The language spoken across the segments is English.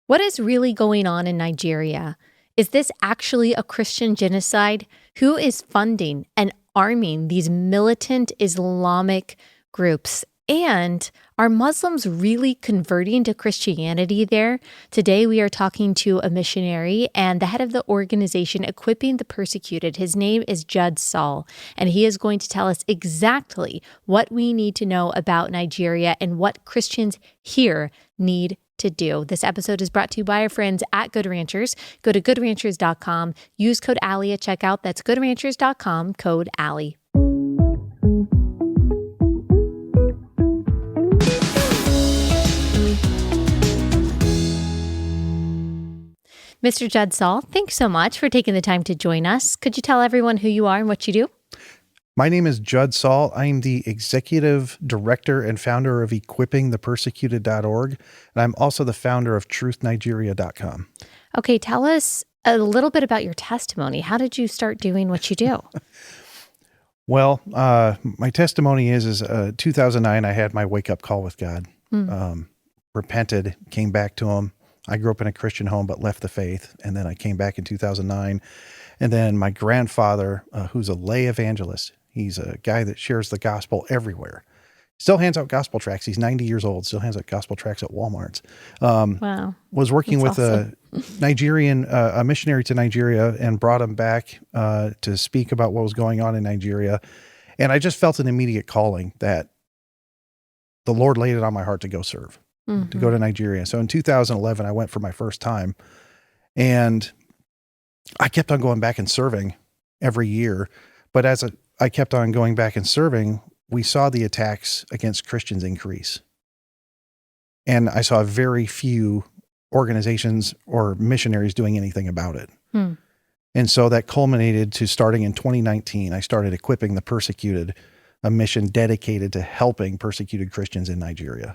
What is really going on in Nigeria? Is this actually a Christian genocide? Who is funding and arming these militant Islamic groups? And are Muslims really converting to Christianity there? Today, we are talking to a missionary and the head of the organization Equipping the Persecuted. His name is Judd Saul, and he is going to tell us exactly what we need to know about Nigeria and what Christians here need to do. This episode is brought to you by our friends at Good Ranchers. Go to goodranchers.com. Use code Allie at checkout. That's goodranchers.com, code Allie. Mr. Judd Saul, thanks so much for taking the time to join us. Could you tell everyone who you are and what you do? My name is Judd Saul. I'm the executive director and founder of equippingthepersecuted.org, and I'm also the founder of truthnigeria.com. Okay, tell us a little bit about your testimony. How did you start doing what you do? Well, my testimony is 2009, I had my wake-up call with God, repented, came back to him. I grew up in a Christian home, but left the faith. And then I came back in 2009. And then my grandfather, who's a lay evangelist, he's a guy that shares the gospel everywhere. Still hands out gospel tracts. He's 90 years old, still hands out gospel tracts at Walmart's. Wow. Was working That's with awesome. a Nigerian, a missionary to Nigeria, and brought him back to speak about what was going on in Nigeria. And I just felt an immediate calling that the Lord laid it on my heart to go serve. To go to Nigeria. So in 2011, I went for my first time, and I kept on going back and serving every year. But as I kept on going back and serving, we saw the attacks against Christians increase. And I saw very few organizations or missionaries doing anything about it. And so that culminated to starting in 2019. I started Equipping the Persecuted, a mission dedicated to helping persecuted Christians in Nigeria.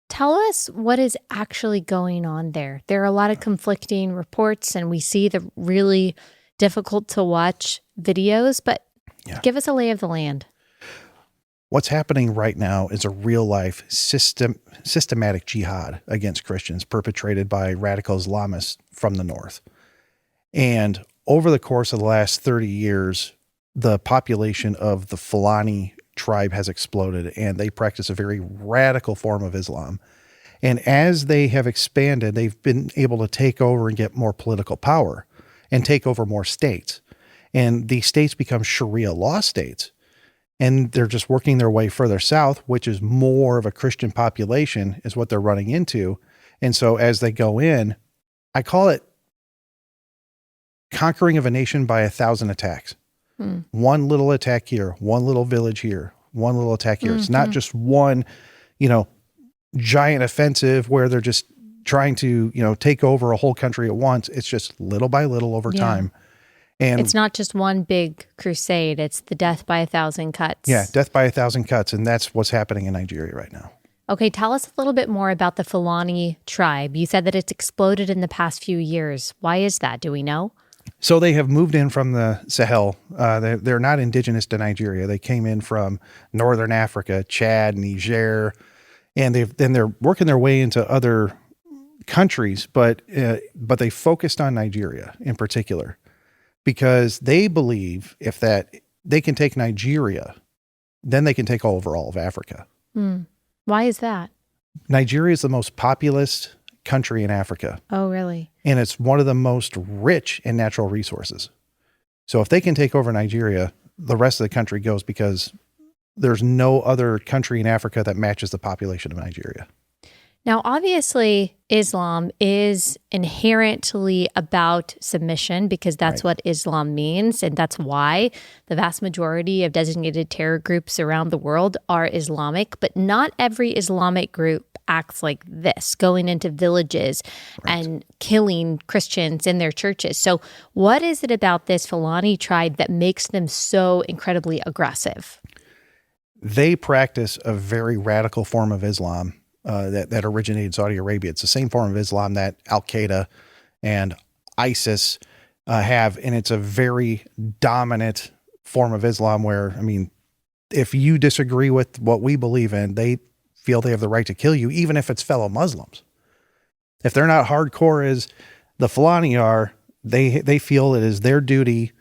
Tell us what is actually going on there. There are a lot of conflicting reports, and we see the really difficult to watch videos, but give us a lay of the land. What's happening right now is a real life systematic jihad against Christians perpetrated by radical Islamists from the north. And over the course of the last 30 years, the population of the Fulani tribe has exploded, and they practice a very radical form of Islam. And as they have expanded, they've been able to take over and get more political power and take over more states. And these states become Sharia law states. And they're just working their way further south, which is more of a Christian population is what they're running into. And so as they go in, I call it conquering of a nation by 1,000 attacks. One little attack here, one little village here, one little attack here. It's not just one, giant offensive where they're just trying to, take over a whole country at once. It's just little by little over time. And it's not just one big crusade. It's the death by 1,000 cuts. Yeah, death by 1,000 cuts. And that's what's happening in Nigeria right now. Okay, tell us a little bit more about the Fulani tribe. You said that it's exploded in the past few years. Why is that? Do we know? So they have moved in from the Sahel. They're not indigenous to Nigeria. They came in from Northern Africa, Chad, Niger, and they're working their way into other countries, but they focused on Nigeria in particular because they believe if that they can take Nigeria, then they can take over all of Africa. Why is that? Nigeria is the most populous country in Africa. Oh, really? And it's one of the most rich in natural resources. So if they can take over Nigeria, the rest of the country goes because there's no other country in Africa that matches the population of Nigeria. Now, obviously, Islam is inherently about submission because that's what Islam means. And that's why the vast majority of designated terror groups around the world are Islamic. But not every Islamic group acts like this, going into villages and killing Christians in their churches. So what is it about this Fulani tribe that makes them so incredibly aggressive? They practice a very radical form of Islam that originated in Saudi Arabia. It's the same form of Islam that Al-Qaeda and ISIS have, and it's a very dominant form of Islam where, if you disagree with what we believe in, they feel they have the right to kill you, even if it's fellow Muslims. If they're not hardcore as the Fulani are, they feel it is their duty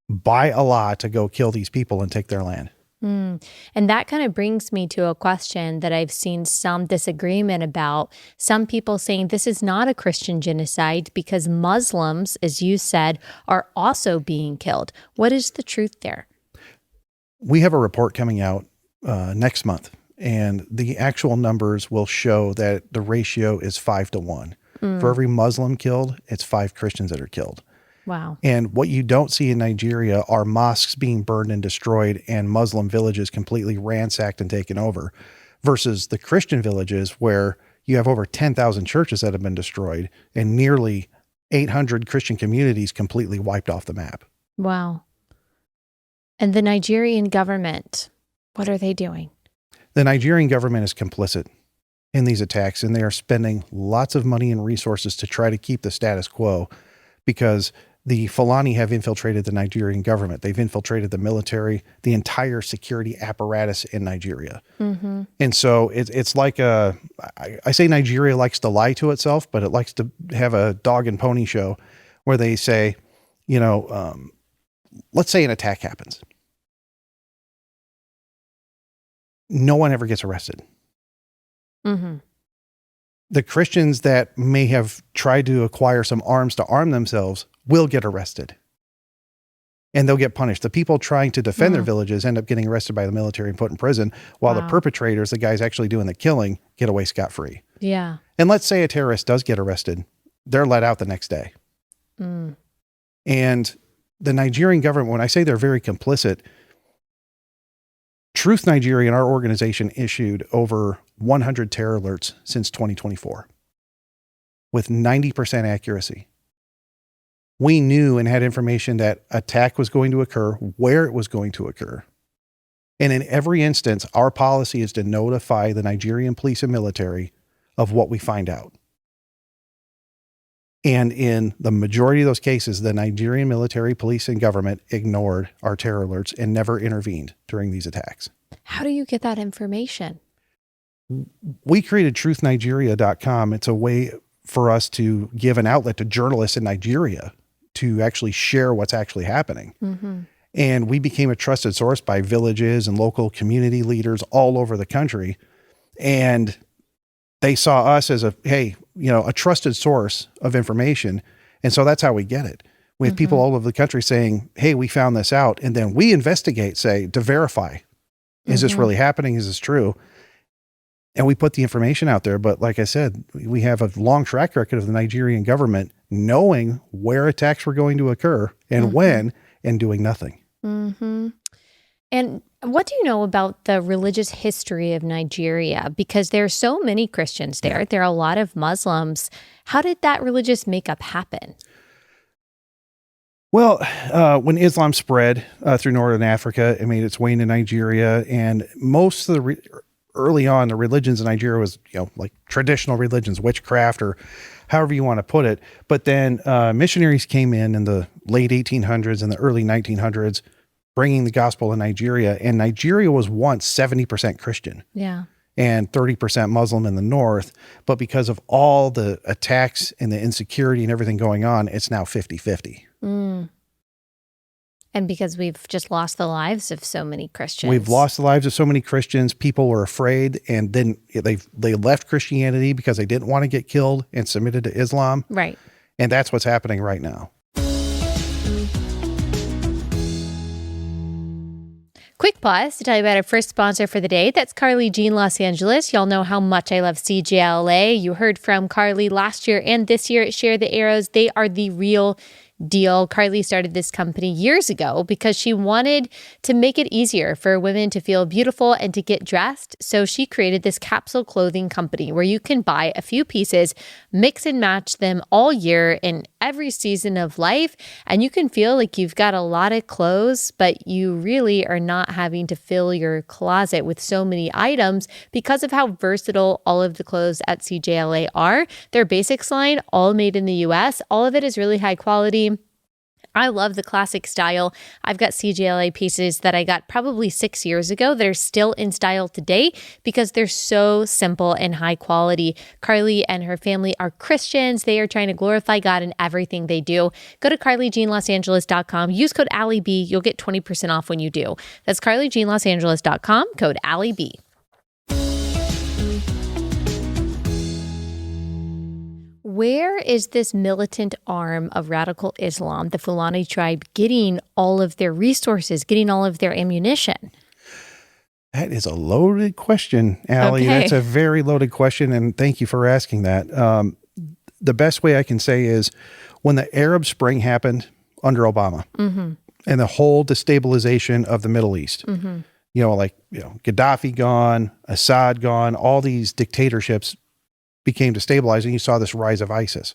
by Allah to go kill these people and take their land. And that kind of brings me to a question that I've seen some disagreement about. Some people saying this is not a Christian genocide because Muslims, as you said, are also being killed. What is the truth there? We have a report coming out next month, and the actual numbers will show that the ratio is 5-1. For every Muslim killed, it's 5 Christians that are killed. Wow. And what you don't see in Nigeria are mosques being burned and destroyed and Muslim villages completely ransacked and taken over, versus the Christian villages where you have over 10,000 churches that have been destroyed and nearly 800 Christian communities completely wiped off the map. Wow. And the Nigerian government, what are they doing? The Nigerian government is complicit in these attacks, and they are spending lots of money and resources to try to keep the status quo, because the Fulani have infiltrated the Nigerian government. They've infiltrated the military, the entire security apparatus in Nigeria. Mm-hmm. And so it's like I say Nigeria likes to lie to itself, but it likes to have a dog and pony show where they say, let's say an attack happens. No one ever gets arrested. Mm-hmm. The Christians that may have tried to acquire some arms to arm themselves will get arrested. And they'll get punished. The people trying to defend their villages end up getting arrested by the military and put in prison, while the perpetrators, the guys actually doing the killing, get away scot-free. Yeah. And let's say a terrorist does get arrested. They're let out the next day. And the Nigerian government, when I say they're very complicit, Truth Nigeria and our organization issued over 100 terror alerts since 2024 with 90% accuracy. We knew and had information that attack was going to occur, where it was going to occur. And in every instance, our policy is to notify the Nigerian police and military of what we find out. And in the majority of those cases, the Nigerian military, police, and government ignored our terror alerts and never intervened during these attacks. How do you get that information? We created truthnigeria.com. It's a way for us to give an outlet to journalists in Nigeria to actually share what's actually happening. Mm-hmm. And we became a trusted source by villages and local community leaders all over the country. And they saw us as a trusted source of information. And so that's how we get it. We have people all over the country saying, hey, we found this out. And then we investigate, to verify, is this really happening? Is this true? And we put the information out there. But like I said, we have a long track record of the Nigerian government knowing where attacks were going to occur and when, and doing nothing. Mm-hmm. And what do you know about the religious history of Nigeria? Because there are so many Christians there. There are a lot of Muslims. How did that religious makeup happen? Well, when Islam spread through Northern Africa, it made its way into Nigeria. And most of the early on, the religions in Nigeria was, like traditional religions, witchcraft, or however you want to put it. But then missionaries came in the late 1800s and the early 1900s, bringing the gospel to Nigeria. And Nigeria was once 70% Christian. Yeah. And 30% Muslim in the north. But because of all the attacks and the insecurity and everything going on, it's now 50-50. And because we've just lost the lives of so many Christians. We've lost the lives of so many Christians. People were afraid, and then they left Christianity because they didn't want to get killed and submitted to Islam. Right. And that's what's happening right now. Quick pause to tell you about our first sponsor for the day. That's Carly Jean Los Angeles. Y'all know how much I love CJLA. You heard from Carly last year and this year at Share the Arrows. They are the real deal. Carly started this company years ago because she wanted to make it easier for women to feel beautiful and to get dressed. So she created this capsule clothing company where you can buy a few pieces, mix and match them all year in every season of life. And you can feel like you've got a lot of clothes, but you really are not having to fill your closet with so many items because of how versatile all of the clothes at CJLA are. Their basics line, all made in the US, all of it is really high quality. I love the classic style. I've got CJLA pieces that I got probably 6 years ago that are still in style today because they're so simple and high quality. Carly and her family are Christians. They are trying to glorify God in everything they do. Go to carlyjeanlosangeles.com. Use code AllieB. You'll get 20% off when you do. That's carlyjeanlosangeles.com, code AllieB. Where is this militant arm of radical Islam, the Fulani tribe, getting all of their resources, getting all of their ammunition? That is a loaded question, Allie. Okay. That's a very loaded question, and thank you for asking that. The best way I can say is when the Arab Spring happened under Obama and the whole destabilization of the Middle East, Gaddafi gone, Assad gone, all these dictatorships became destabilized, and you saw this rise of ISIS.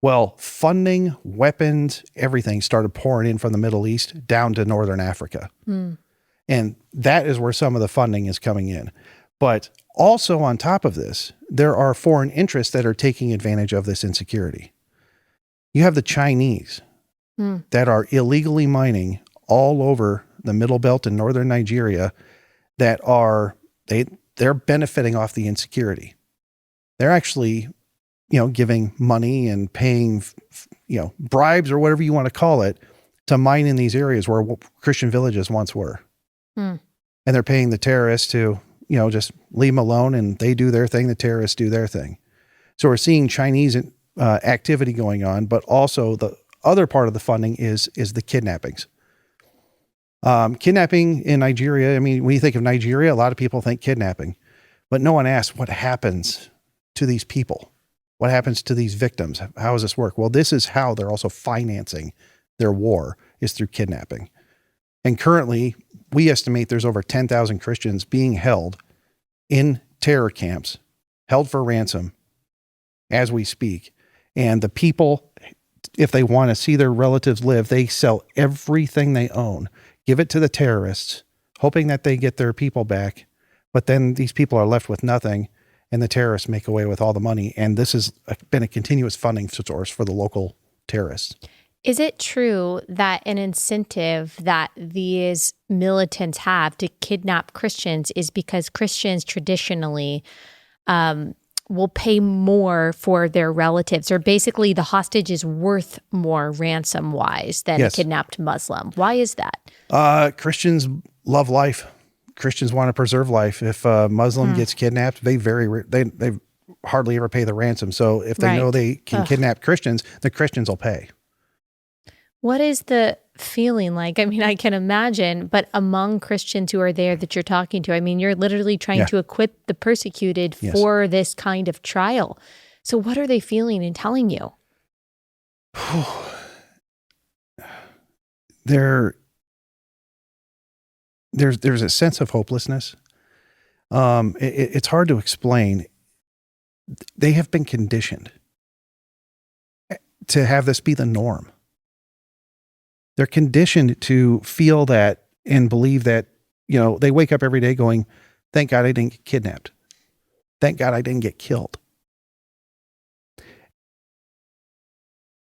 Well, funding, weapons, everything started pouring in from the Middle East down to Northern Africa. And that is where some of the funding is coming in. But also on top of this, there are foreign interests that are taking advantage of this insecurity. You have the Chinese that are illegally mining all over the Middle Belt in northern Nigeria that they're benefiting off the insecurity. They're actually, giving money and paying, bribes or whatever you want to call it to mine in these areas where Christian villages once were. And they're paying the terrorists to, just leave them alone and they do their thing. The terrorists do their thing. So we're seeing Chinese activity going on, but also the other part of the funding is the kidnappings. Kidnapping in Nigeria. I mean, when you think of Nigeria, a lot of people think kidnapping, but no one asks what happens to these people. What happens to these victims? How does this work? Well, this is how they're also financing their war, is through kidnapping. And currently, we estimate there's over 10,000 Christians being held in terror camps, held for ransom as we speak. And the people, if they want to see their relatives live, they sell everything they own, give it to the terrorists, hoping that they get their people back. But then these people are left with nothing, and the terrorists make away with all the money. And this has been a continuous funding source for the local terrorists. Is it true that an incentive that these militants have to kidnap Christians is because Christians traditionally will pay more for their relatives, or basically the hostage is worth more ransom-wise than a kidnapped Muslim? Why is that? Christians love life. Christians want to preserve life. If a Muslim gets kidnapped, they hardly ever pay the ransom. So if they know they can kidnap Christians, the Christians will pay. What is the feeling like? I mean, I can imagine, but among Christians who are there that you're talking to, I mean, you're literally trying to equip the persecuted for this kind of trial. So what are they feeling and telling you? There's a sense of hopelessness. It's hard to explain. They have been conditioned to have this be the norm. They're conditioned to feel that and believe that, they wake up every day going, thank God I didn't get kidnapped. Thank God I didn't get killed.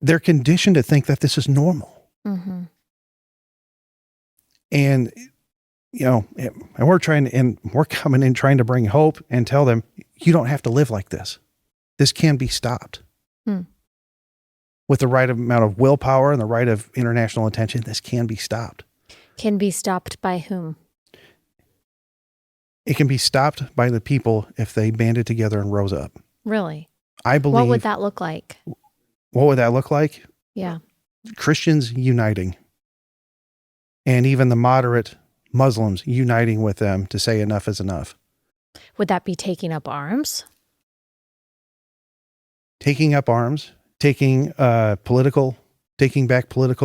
They're conditioned to think that this is normal. And, and we're coming in trying to bring hope and tell them, you don't have to live like this. This can be stopped. With the right amount of willpower and the right of international attention, this can be stopped. Can be stopped by whom? It can be stopped by the people if they banded together and rose up. Really? I believe. What would that look like? What would that look like? Yeah. Christians uniting. And even the moderate Muslims uniting with them to say enough is enough. Would that be taking up arms? Taking up arms. Taking back political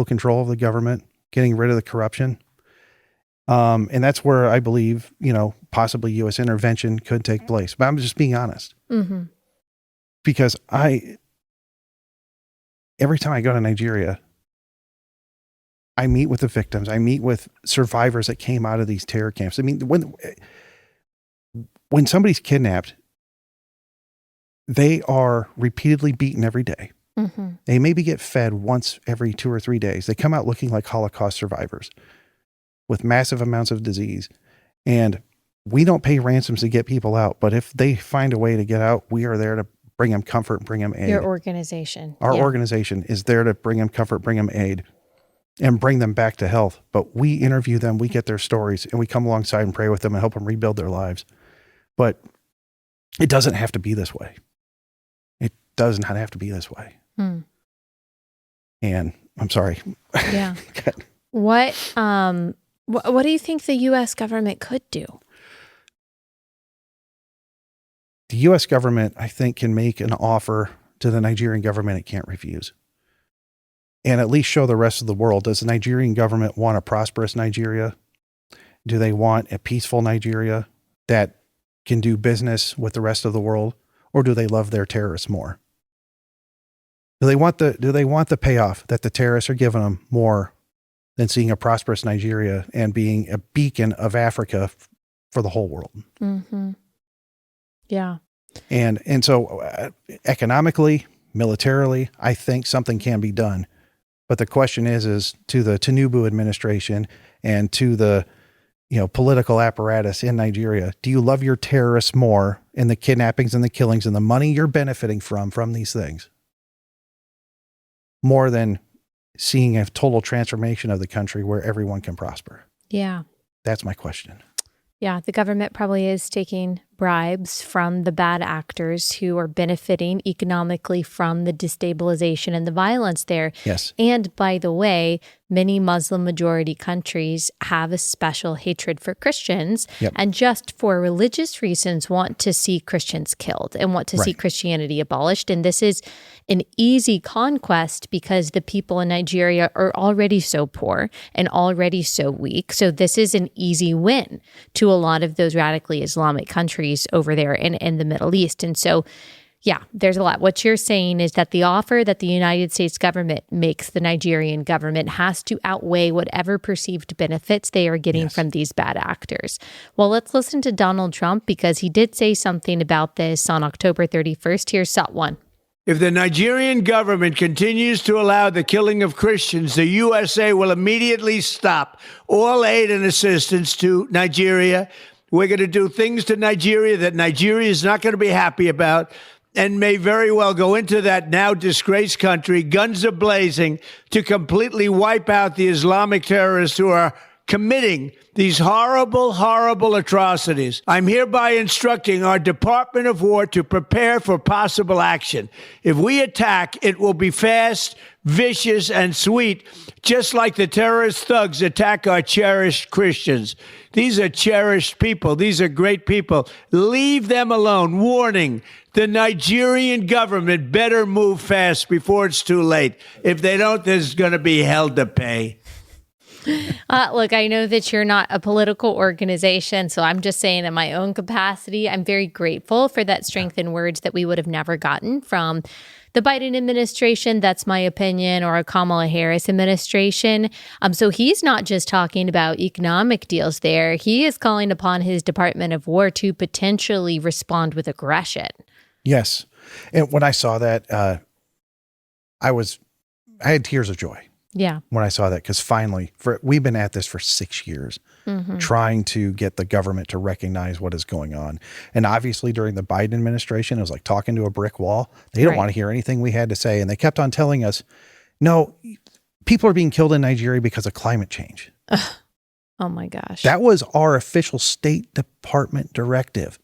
control of the government, getting rid of the corruption. And that's where I believe, possibly U.S. intervention could take place. But I'm just being honest. Because every time I go to Nigeria, I meet with the victims. I meet with survivors that came out of these terror camps. I mean, when somebody's kidnapped, they are repeatedly beaten every day. They maybe get fed once every 2 or 3 days. They come out looking like Holocaust survivors with massive amounts of disease. And we don't pay ransoms to get people out. But if they find a way to get out, we are there to bring them comfort, bring them aid. Your organization. Our organization is there to bring them comfort, bring them aid, and bring them back to health. But we interview them, we get their stories, and we come alongside and pray with them and help them rebuild their lives. But it doesn't have to be this way. It does not have to be this way. And I'm sorry. Yeah. What do you think the U.S. government could do? The U.S. government, I think, can make an offer to the Nigerian government it can't refuse. And at least show the rest of the world, does the Nigerian government want a prosperous Nigeria? Do they want a peaceful Nigeria that can do business with the rest of the world? Or do they love their terrorists more? Do they want the payoff that the terrorists are giving them more than seeing a prosperous Nigeria and being a beacon of Africa for the whole world? Mm-hmm. Yeah. And so economically, militarily, I think something can be done. But the question is to the Tinubu administration and to the, political apparatus in Nigeria, do you love your terrorists more in the kidnappings and the killings and the money you're benefiting from these things, more than seeing a total transformation of the country where everyone can prosper? Yeah. That's my question. Yeah, the government probably is taking bribes from the bad actors who are benefiting economically from the destabilization and the violence there. Yes. And by the way, many Muslim majority countries have a special hatred for Christians, and just for religious reasons want to see Christians killed and want to see Christianity abolished. And this is an easy conquest because the people in Nigeria are already so poor and already so weak. So this is an easy win to a lot of those radically Islamic countries over there in the Middle East. And so, yeah, there's a lot. What you're saying is that the offer that the United States government makes the Nigerian government has to outweigh whatever perceived benefits they are getting from these bad actors. Well, let's listen to Donald Trump because he did say something about this on October 31st. Here's Shot 1. If the Nigerian government continues to allow the killing of Christians, the USA will immediately stop all aid and assistance to Nigeria. We're going to do things to Nigeria that Nigeria is not going to be happy about and may very well go into that now disgraced country, guns are blazing, to completely wipe out the Islamic terrorists who are committing these horrible, horrible atrocities. I'm hereby instructing our Department of War to prepare for possible action. If we attack, it will be fast, vicious, and sweet, just like the terrorist thugs attack our cherished Christians. These are cherished people. These are great people. Leave them alone. Warning, the Nigerian government better move fast before it's too late. If they don't, there's going to be hell to pay. Look, I know that you're not a political organization, so I'm just saying in my own capacity, I'm very grateful for that strength in words that we would have never gotten from the Biden administration. That's my opinion, or a Kamala Harris administration. So he's not just talking about economic deals there. He is calling upon his Department of War to potentially respond with aggression. Yes. And when I saw that, I had tears of joy. Yeah. When I saw that, because finally, we've been at this for 6 years, trying to get the government to recognize what is going on. And obviously during the Biden administration, it was like talking to a brick wall. They don't want to hear anything we had to say. And they kept on telling us, no, people are being killed in Nigeria because of climate change. Oh my gosh. That was our official State Department directive,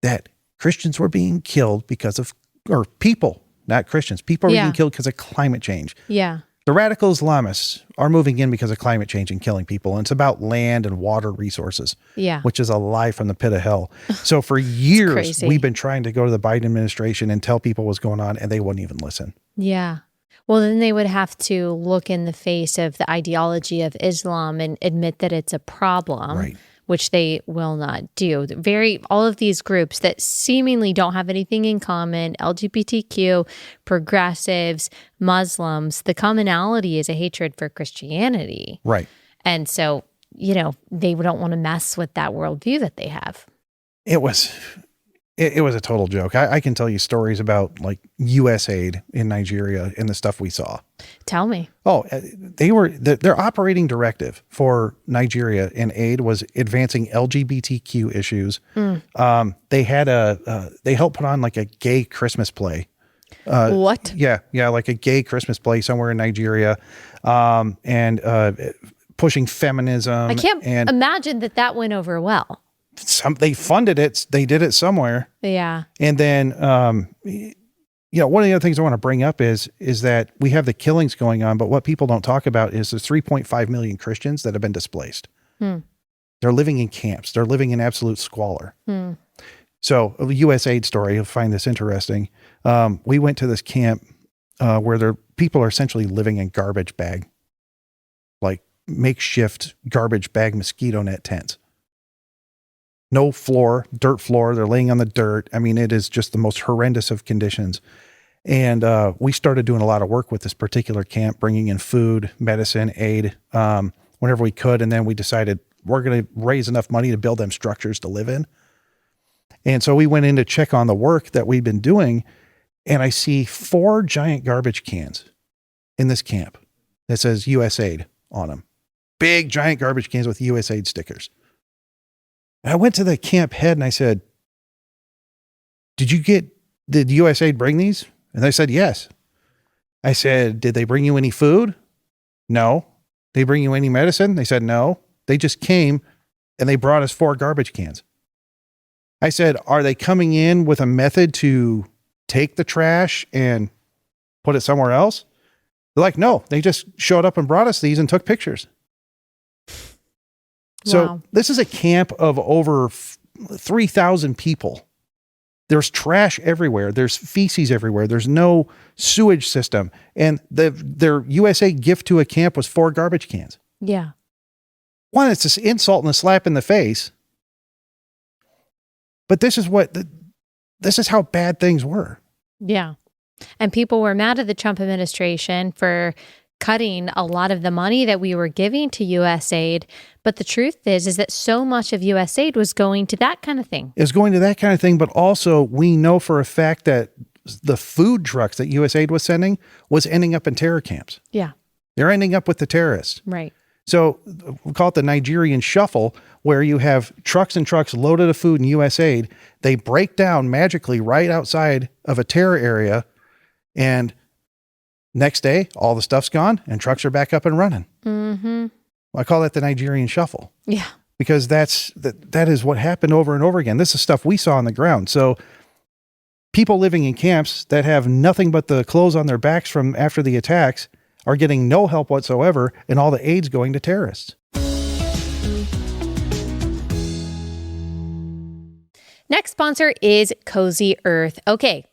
that Christians were being killed because of, or people, not Christians, people are being killed because of climate change. Yeah. The radical Islamists are moving in because of climate change and killing people. And it's about land and water resources, which is a lie from the pit of hell. So for years, we've been trying to go to the Biden administration and tell people what's going on, and they wouldn't even listen. Yeah. Well, then they would have to look in the face of the ideology of Islam and admit that it's a problem, which they will not do. All of these groups that seemingly don't have anything in common, LGBTQ, progressives, Muslims, the commonality is a hatred for Christianity. Right. And so, they don't want to mess with that worldview that they have. It was it was a total joke. I can tell you stories about like U.S. aid in Nigeria and the stuff we saw. Tell me. Oh, their operating directive for Nigeria and aid was advancing LGBTQ issues. They had they helped put on like a gay Christmas play. What? Yeah, like a gay Christmas play somewhere in Nigeria, and pushing feminism. I can't imagine that went over well. They funded it. They did it somewhere. Yeah. And then, one of the other things I want to bring up is that we have the killings going on, but what people don't talk about is there's 3.5 million Christians that have been displaced. They're living in camps. They're living in absolute squalor. So a U.S. aid story, you'll find this interesting. We went to this camp where people are essentially living in garbage bag, like makeshift garbage bag mosquito net tents. No floor, dirt floor. They're laying on the dirt. I mean, it is just the most horrendous of conditions. And we started doing a lot of work with this particular camp, bringing in food, medicine, aid, whenever we could. And then we decided we're going to raise enough money to build them structures to live in. And so we went in to check on the work that we've been doing. And I see 4 giant garbage cans in this camp that says USAID on them. Big, giant garbage cans with USAID stickers. And I went to the camp head and I said, did USAID bring these? And they said, yes. I said, did they bring you any food? No. They bring you any medicine? They said, no. They just came and they brought us 4 garbage cans. I said, are they coming in with a method to take the trash and put it somewhere else? They're like, no, they just showed up and brought us these and took pictures. So Wow. This is a camp of over 3,000 people. There's trash everywhere. There's feces everywhere. There's no sewage system. And their USA gift to a camp was 4 garbage cans. Yeah. One, it's an insult and a slap in the face. But this is how bad things were. Yeah. And people were mad at the Trump administration for cutting a lot of the money that we were giving to USAID. But the truth is that so much of USAID was going to that kind of thing. It's going to that kind of thing. But also we know for a fact that the food trucks that USAID was sending was ending up in terror camps. Yeah. They're ending up with the terrorists. Right. So we call it the Nigerian shuffle, where you have trucks and trucks loaded of food in USAID. They break down magically right outside of a terror area. And next day, all the stuff's gone and trucks are back up and running. Mm-hmm. I call that the Nigerian shuffle. Yeah. Because that is what happened over and over again. This is stuff we saw on the ground. So people living in camps that have nothing but the clothes on their backs from after the attacks are getting no help whatsoever, and all the aid's going to terrorists. Next sponsor is Cozy Earth. Okay,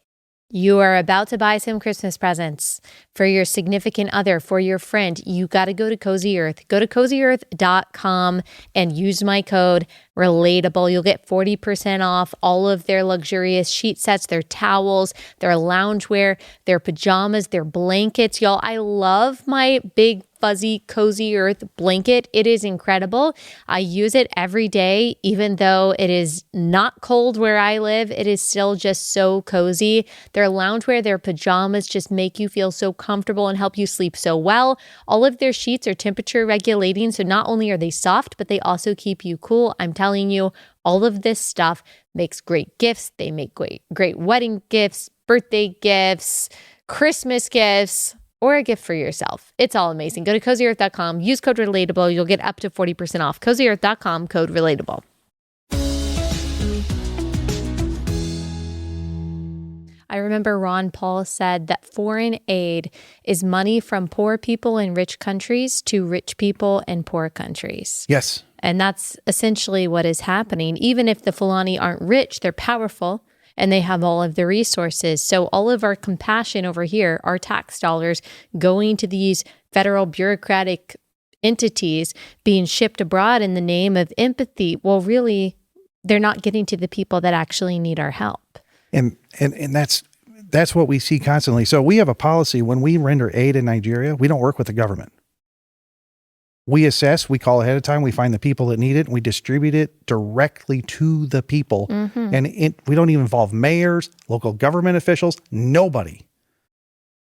you are about to buy some Christmas presents for your significant other, for your friend. You got to go to Cozy Earth. Go to cozyearth.com and use my code relatable. You'll get 40% off all of their luxurious sheet sets, their towels, their loungewear, their pajamas, their blankets. Y'all, I love my big fuzzy Cozy Earth blanket. It is incredible. I use it every day, even though it is not cold where I live. It is still just so cozy. Their loungewear, their pajamas just make you feel so comfortable and help you sleep so well. All of their sheets are temperature regulating, so not only are they soft, but they also keep you cool. I'm telling you, all of this stuff makes great gifts. They make great wedding gifts, birthday gifts, Christmas gifts, or a gift for yourself. It's all amazing. Go to cozyearth.com, use code relatable. You'll get up to 40% off. Cozyearth.com, code relatable. I remember Ron Paul said that foreign aid is money from poor people in rich countries to rich people in poor countries. Yes. And that's essentially what is happening. Even if the Fulani aren't rich, they're powerful and they have all of the resources. So all of our compassion over here, our tax dollars going to these federal bureaucratic entities being shipped abroad in the name of empathy, well, really, they're not getting to the people that actually need our help. And that's what we see constantly. So we have a policy when we render aid in Nigeria, we don't work with the government. We assess, we call ahead of time, we find the people that need it, and we distribute it directly to the people. And we don't even involve mayors, local government officials, nobody.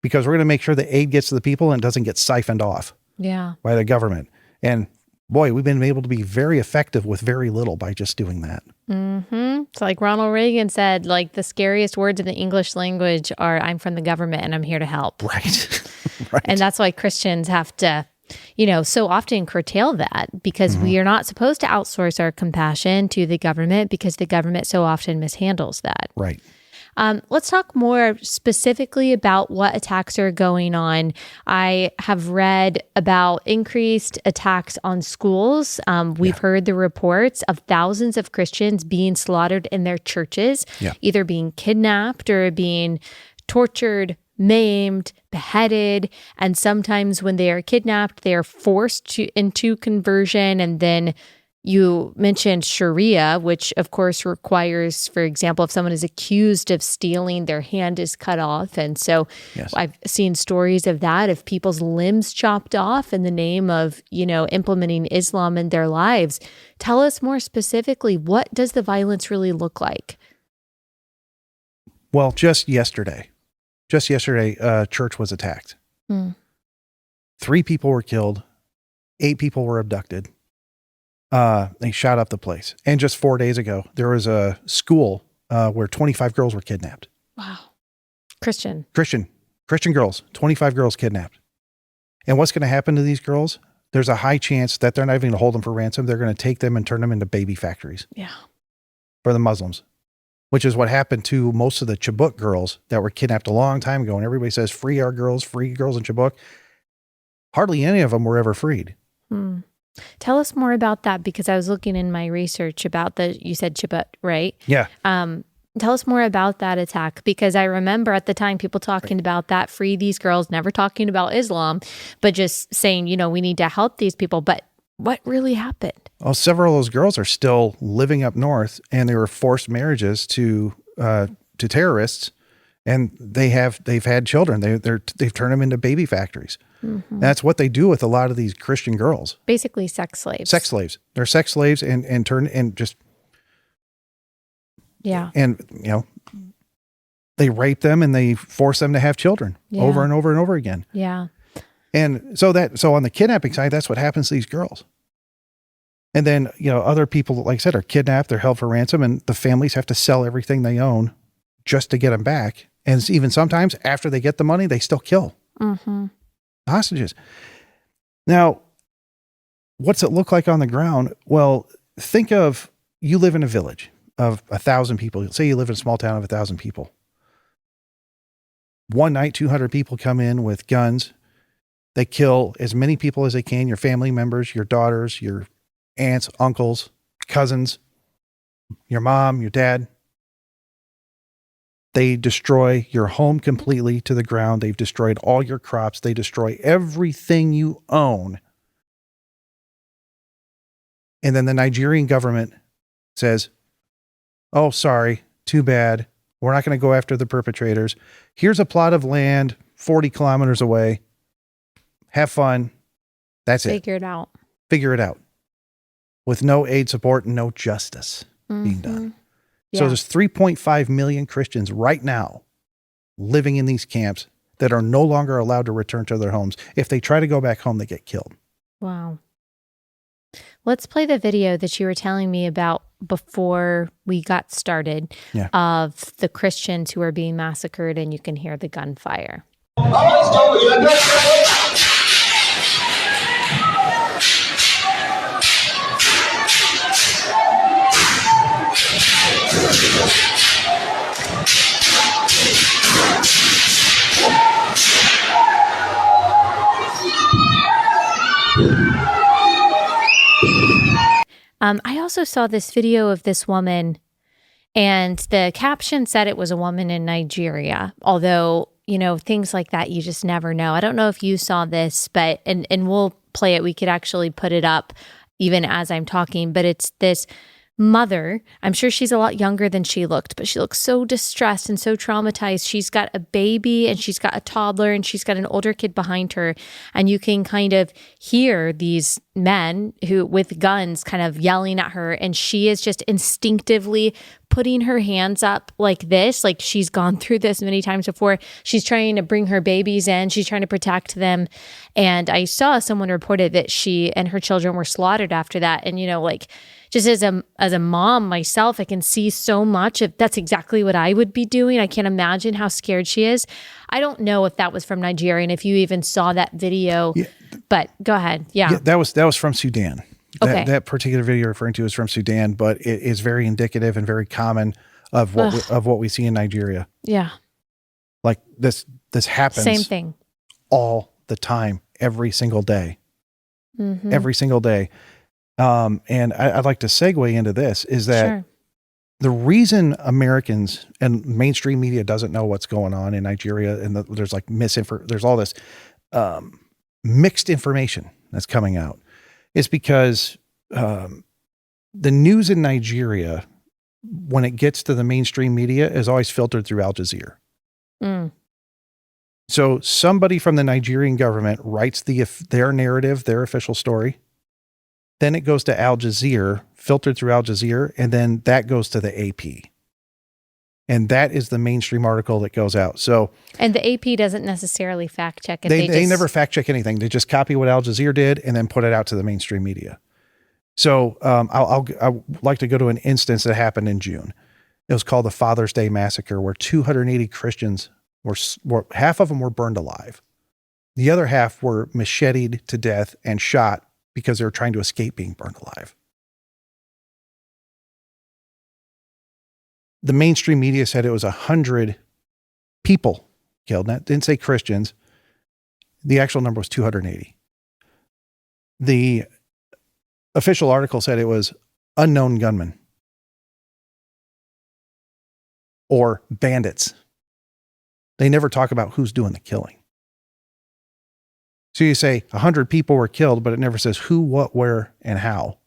Because we're going to make sure the aid gets to the people and doesn't get siphoned off by the government. And boy, we've been able to be very effective with very little by just doing that. It's like Ronald Reagan said, like the scariest words in the English language are, I'm from the government and I'm here to help. Right. Right. And that's why Christians have to, so often curtail that, because we are not supposed to outsource our compassion to the government, because the government so often mishandles that. Right. Let's talk more specifically about what attacks are going on. I have read about increased attacks on schools. We've heard the reports of thousands of Christians being slaughtered in their churches, either being kidnapped or being tortured, maimed, beheaded. And sometimes when they are kidnapped, they are forced into conversion. And then you mentioned Sharia, which of course requires, for example, if someone is accused of stealing, their hand is cut off. And so I've seen stories of that, of people's limbs chopped off in the name of, implementing Islam in their lives. Tell us more specifically, what does the violence really look like? Well, just yesterday, a church was attacked. 3 people were killed. 8 people were abducted. They shot up the place. And just 4 days ago, there was a school where 25 girls were kidnapped. Wow. Christian girls, 25 girls kidnapped. And what's going to happen to these girls? There's a high chance that they're not even going to hold them for ransom. They're going to take them and turn them into baby factories. For the Muslims, which is what happened to most of the Chibuk girls that were kidnapped a long time ago. And everybody says, free our girls, free girls in Chibuk. Hardly any of them were ever freed. Tell us more about that, because I was looking in my research about you said Chibuk, right? Yeah. Tell us more about that attack, because I remember at the time people talking about that, free these girls, never talking about Islam, but just saying, we need to help these people. But what really happened? Well, several of those girls are still living up north, and they were forced marriages to terrorists, and they've had children. They've turned them into baby factories. That's what they do with a lot of these Christian girls. Basically sex slaves. They're sex slaves and they rape them and they force them to have children over and over and over again. Yeah. And so on the kidnapping side, that's what happens to these girls. And then, other people, like I said, are kidnapped, they're held for ransom, and the families have to sell everything they own just to get them back. And even sometimes after they get the money, they still kill hostages. Now, what's it look like on the ground? Well, think of, you live in a village of 1,000 people. Say you live in a small town of 1,000 people. One night, 200 people come in with guns. They kill as many people as they can, your family members, your daughters, your aunts, uncles, cousins, your mom, your dad. They destroy your home completely to the ground. They've destroyed all your crops. They destroy everything you own. And then the Nigerian government says, oh, sorry, too bad. We're not going to go after the perpetrators. Here's a plot of land 40 kilometers away. Have fun. That's it. Figure it out. With no aid, support, and no justice being done. So there's 3.5 million Christians right now living in these camps that are no longer allowed to return to their homes. If they try to go back home, they get killed. Wow. Let's play the video that you were telling me about before we got started of the Christians who are being massacred, and you can hear the gunfire. I also saw this video of this woman, and the caption said it was a woman in Nigeria, although, things like that, you just never know. I don't know if you saw this, but, and we'll play it. We could actually put it up even as I'm talking, but it's this mother. I'm sure she's a lot younger than she looked, but she looks so distressed and so traumatized. She's got a baby and she's got a toddler and she's got an older kid behind her. And you can kind of hear these men who with guns kind of yelling at her. And she is just instinctively putting her hands up like this, like she's gone through this many times before. She's trying to bring her babies in. She's trying to protect them. And I saw someone reported that she and her children were slaughtered after that. And, like, just as a mom myself, I can see so much of that's exactly what I would be doing. I can't imagine how scared she is. I don't know if that was from Nigeria and if you even saw that video, but go ahead. Yeah. That was from Sudan. Okay. That particular video you're referring to is from Sudan, but it is very indicative and very common of what we see in Nigeria. Yeah. Like this happens. Same thing. All the time, every single day. Mm-hmm. Every single day. And I'd like to segue into this is that the reason Americans and mainstream media doesn't know what's going on in Nigeria and there's like there's all this mixed information that's coming out is because the news in Nigeria, when it gets to the mainstream media, is always filtered through Al Jazeera. Mm. So somebody from the Nigerian government writes their narrative, their official story. Then it goes to Al Jazeera, filtered through Al Jazeera, and then that goes to the AP. And that is the mainstream article that goes out. So, and the AP doesn't necessarily fact check it. They never fact check anything. They just copy what Al Jazeera did and then put it out to the mainstream media. So I'd like to go to an instance that happened in June. It was called the Father's Day Massacre, where 280 Christians were half of them were burned alive. The other half were macheted to death and shot because they were trying to escape being burned alive. The mainstream media said it was 100 people killed. That didn't say Christians. The actual number was 280. The official article said it was unknown gunmen or bandits. They never talk about who's doing the killing. So you say 100 people were killed, but it never says who, what, where, and how.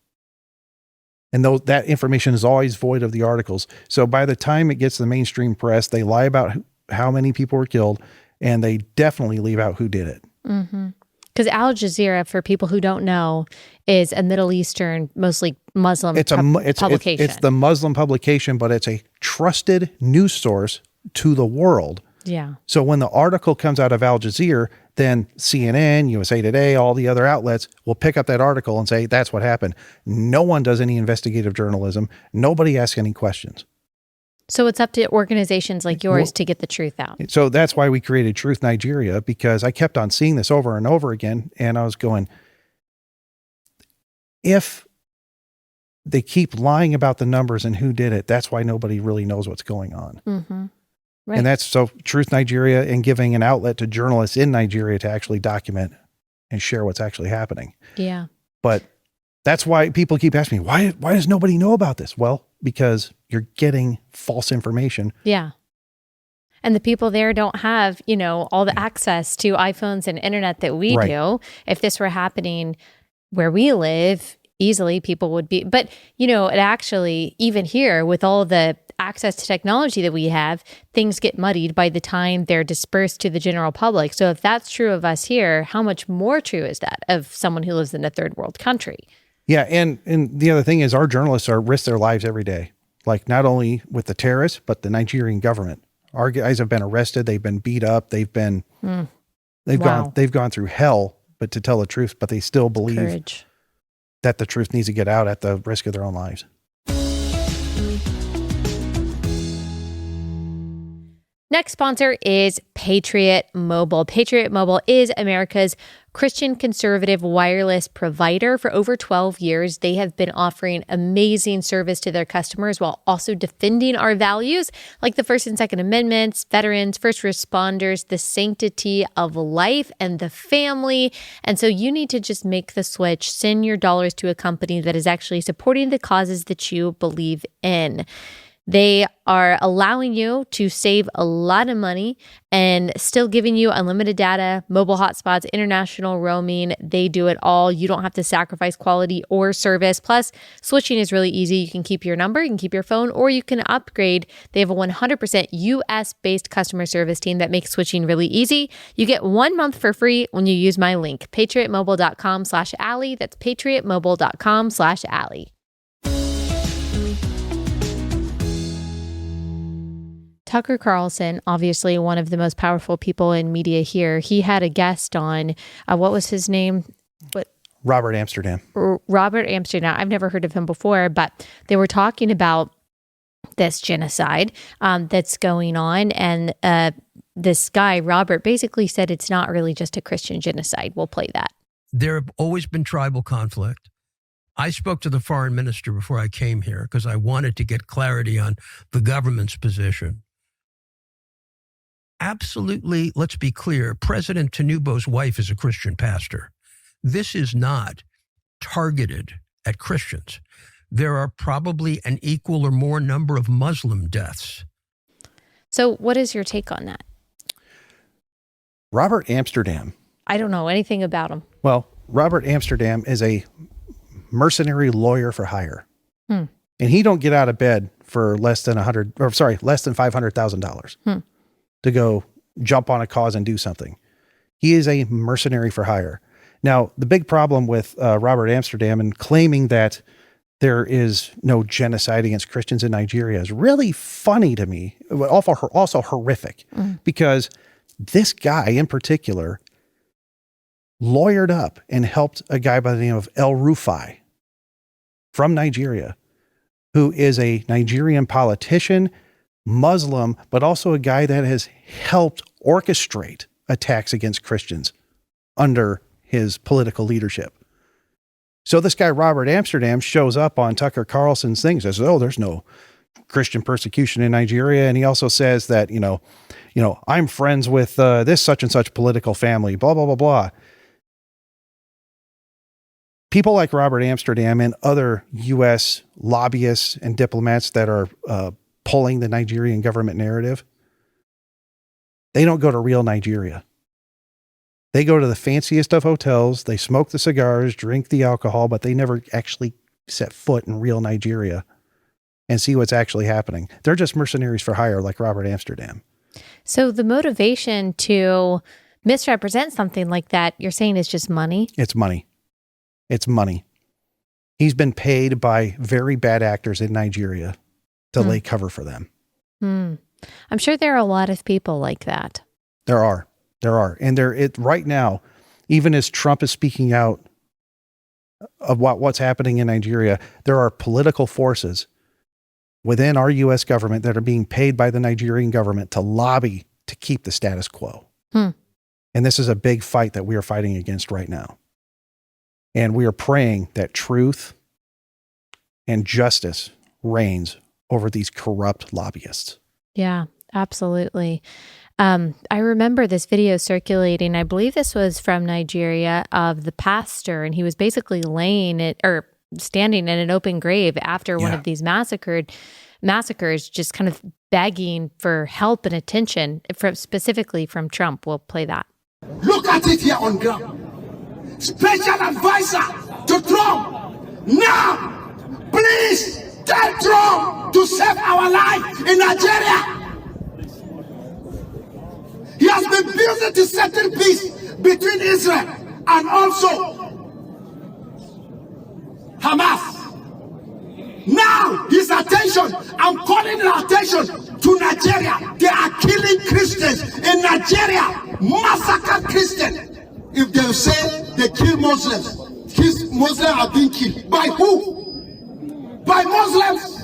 And that information is always void of the articles. So by the time it gets to the mainstream press, they lie about how many people were killed, and they definitely leave out who did it. Mm-hmm. Because Al Jazeera, for people who don't know, is a Middle Eastern, mostly Muslim publication. It's the Muslim publication, but it's a trusted news source to the world. Yeah. So when the article comes out of Al Jazeera, then CNN, USA Today, all the other outlets will pick up that article and say, that's what happened. No one does any investigative journalism. Nobody asks any questions. So it's up to organizations like yours to get the truth out. So that's why we created Truth Nigeria, because I kept on seeing this over and over again. And I was going, if they keep lying about the numbers and who did it, that's why nobody really knows what's going on. Mm-hmm. Right. And that's so Truth Nigeria and giving an outlet to journalists in Nigeria to actually document and share what's actually happening. Yeah. But that's why people keep asking me, why does nobody know about this? Well, because you're getting false information. Yeah. And the people there don't have, all the access to iPhones and internet that we do. If this were happening where we live, easily people would be, but it actually, even here with all the access to technology that we have, things get muddied by the time they're dispersed to the general public. So if that's true of us here, how much more true is that of someone who lives in a third world country? Yeah. And the other thing is our journalists risk their lives every day. Like not only with the terrorists, but the Nigerian government. Our guys have been arrested. They've been beat up. They've gone through hell, but to tell the truth, but they still believe Courage. That the truth needs to get out at the risk of their own lives. Next sponsor is Patriot Mobile. Patriot Mobile is America's Christian conservative wireless provider. For over 12 years, they have been offering amazing service to their customers while also defending our values like the First and Second Amendments, veterans, first responders, the sanctity of life, and the family. And so you need to just make the switch, send your dollars to a company that is actually supporting the causes that you believe in. They are allowing you to save a lot of money and still giving you unlimited data, mobile hotspots, international roaming. They do it all. You don't have to sacrifice quality or service. Plus, switching is really easy. You can keep your number, you can keep your phone, or you can upgrade. They have a 100% US-based customer service team that makes switching really easy. You get 1 month for free when you use my link, patriotmobile.com/Allie. That's patriotmobile.com/Allie. Tucker Carlson, obviously one of the most powerful people in media here, he had a guest on, what was his name? Robert Amsterdam. Robert Amsterdam. I've never heard of him before, but they were talking about this genocide that's going on. And this guy, Robert, basically said it's not really just a Christian genocide. We'll play that. There have always been tribal conflict. I spoke to the foreign minister before I came here because I wanted to get clarity on the government's position. Absolutely, let's be clear, President Tinubu's wife is a Christian pastor. This is not targeted at Christians. There are probably an equal or more number of Muslim deaths. So what is your take on that? Robert Amsterdam. I don't know anything about him. Well, Robert Amsterdam is a mercenary lawyer for hire. And he don't get out of bed for less than $500,000 to go jump on a cause and do something. He is a mercenary for hire. Now, the big problem with Robert Amsterdam and claiming that there is no genocide against Christians in Nigeria is really funny to me, also horrific, because this guy in particular lawyered up and helped a guy by the name of El Rufai from Nigeria, who is a Nigerian politician, Muslim, but also a guy that has helped orchestrate attacks against Christians under his political leadership. So this guy, Robert Amsterdam, shows up on Tucker Carlson's thing, says, oh, there's no Christian persecution in Nigeria. And he also says that, I'm friends with this such and such political family, blah, blah, blah, blah. People like Robert Amsterdam and other U.S. lobbyists and diplomats that are pulling the Nigerian government narrative, they don't go to real Nigeria. They go to the fanciest of hotels, they smoke the cigars, drink the alcohol, but they never actually set foot in real Nigeria and see what's actually happening. They're just mercenaries for hire like Robert Amsterdam. So the motivation to misrepresent something like that, you're saying is just money? It's money. It's money. He's been paid by very bad actors in Nigeria to lay cover for them. I'm sure there are a lot of people like that. There are. And right now, even as Trump is speaking out of what's happening in Nigeria, there are political forces within our U.S. government that are being paid by the Nigerian government to lobby to keep the status quo. And this is a big fight that we are fighting against right now. And we are praying that truth and justice reigns over these corrupt lobbyists. Yeah, absolutely. I remember this video circulating. I believe this was from Nigeria of the pastor, and he was basically standing in an open grave after one of these massacres, just kind of begging for help and attention, specifically from Trump. We'll play that. Look at it here on ground. Special advisor to Trump. Now, please tell Trump to save our life in Nigeria. He has been building to settle peace between Israel and also Hamas. Now, his attention, I'm calling attention to Nigeria. They are killing Christians in Nigeria, massacre Christians. If they say they kill Muslims, Muslims are being killed. By who? By Muslims.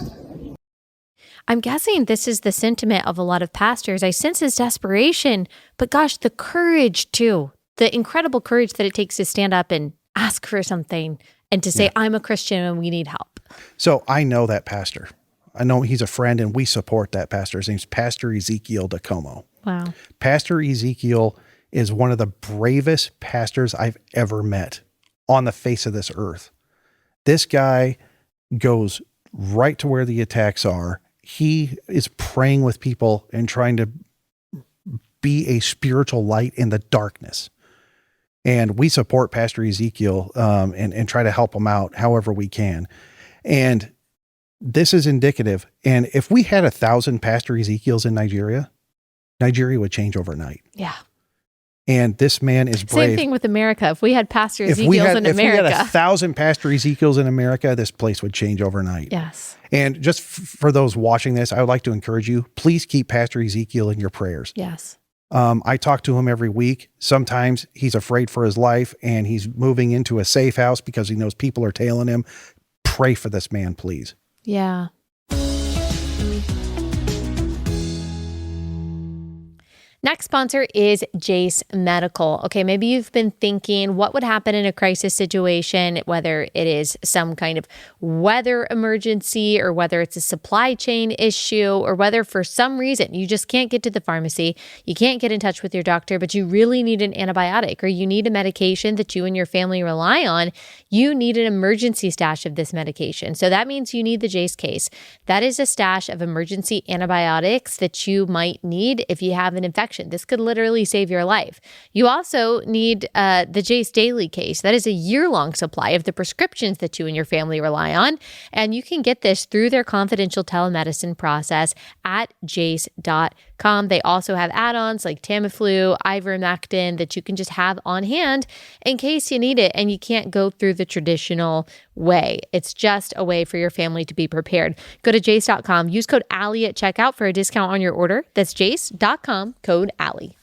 I'm guessing this is the sentiment of a lot of pastors. I sense his desperation, but gosh, the courage too, the incredible courage that it takes to stand up and ask for something and to say, I'm a Christian and we need help. So I know that pastor. I know he's a friend and we support that pastor. His name's Pastor Ezekiel DeComo. Wow. Pastor Ezekiel is one of the bravest pastors I've ever met on the face of this earth. This guy goes right to where the attacks are. he is praying with people and trying to be a spiritual light in the darkness. And we support Pastor Ezekiel and try to help him out however we can. And this is indicative. And if we had 1,000 Pastor Ezekiels in Nigeria, Nigeria would change overnight. Yeah. And this man is brave. Same thing with America. If we had Pastor Ezekiels in America. If we had 1,000 Pastor Ezekiels in America, this place would change overnight. Yes. And just for those watching this, I would like to encourage you, please keep Pastor Ezekiel in your prayers. Yes. I talk to him every week. Sometimes he's afraid for his life and he's moving into a safe house because he knows people are tailing him. Pray for this man, please. Yeah. Next sponsor is Jace Medical. Okay, maybe you've been thinking what would happen in a crisis situation, whether it is some kind of weather emergency or whether it's a supply chain issue or whether for some reason you just can't get to the pharmacy, you can't get in touch with your doctor, but you really need an antibiotic or you need a medication that you and your family rely on. You need an emergency stash of this medication. So that means you need the Jace case. That is a stash of emergency antibiotics that you might need if you have an infection. This could literally save your life. You also need the Jace Daily case. That is a year-long supply of the prescriptions that you and your family rely on. And you can get this through their confidential telemedicine process at jace.com. They also have add-ons like Tamiflu, ivermectin that you can just have on hand in case you need it and you can't go through the traditional way. It's just a way for your family to be prepared. Go to jace.com. Use code Allie at checkout for a discount on your order. That's jace.com, code Allie.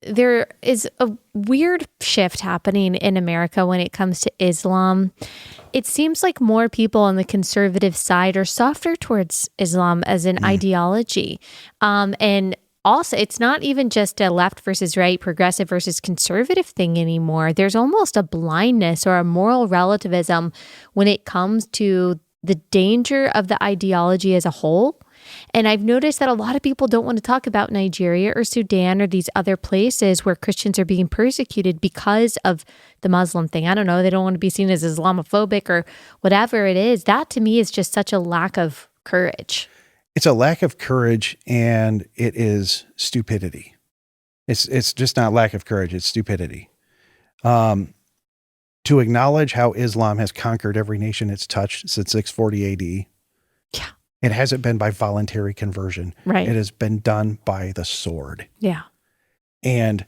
There is a weird shift happening in America when it comes to Islam. It seems like more people on the conservative side are softer towards Islam as an ideology. And also, it's not even just a left versus right, progressive versus conservative thing anymore. There's almost a blindness or a moral relativism when it comes to the danger of the ideology as a whole. And I've noticed that a lot of people don't want to talk about Nigeria or Sudan or these other places where Christians are being persecuted because of the Muslim thing. I don't know. They don't want to be seen as Islamophobic or whatever it is. That to me is just such a lack of courage. It's a lack of courage and it is stupidity. It's just not lack of courage. It's stupidity. To acknowledge how Islam has conquered every nation it's touched since 640 AD. Yeah. It hasn't been by voluntary conversion. Right. It has been done by the sword. Yeah. And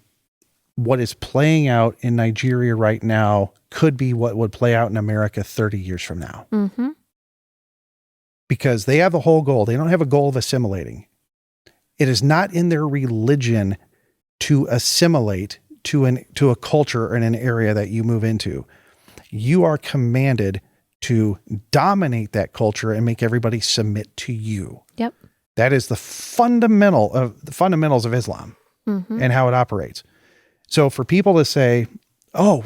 what is playing out in Nigeria right now could be what would play out in America 30 years from now. Mm-hmm. Because they have a whole goal. They don't have a goal of assimilating. It is not in their religion to assimilate to a culture or in an area that you move into. You are commanded to dominate that culture and make everybody submit to you. Yep. That is the fundamentals of Islam and how it operates. So for people to say, "Oh,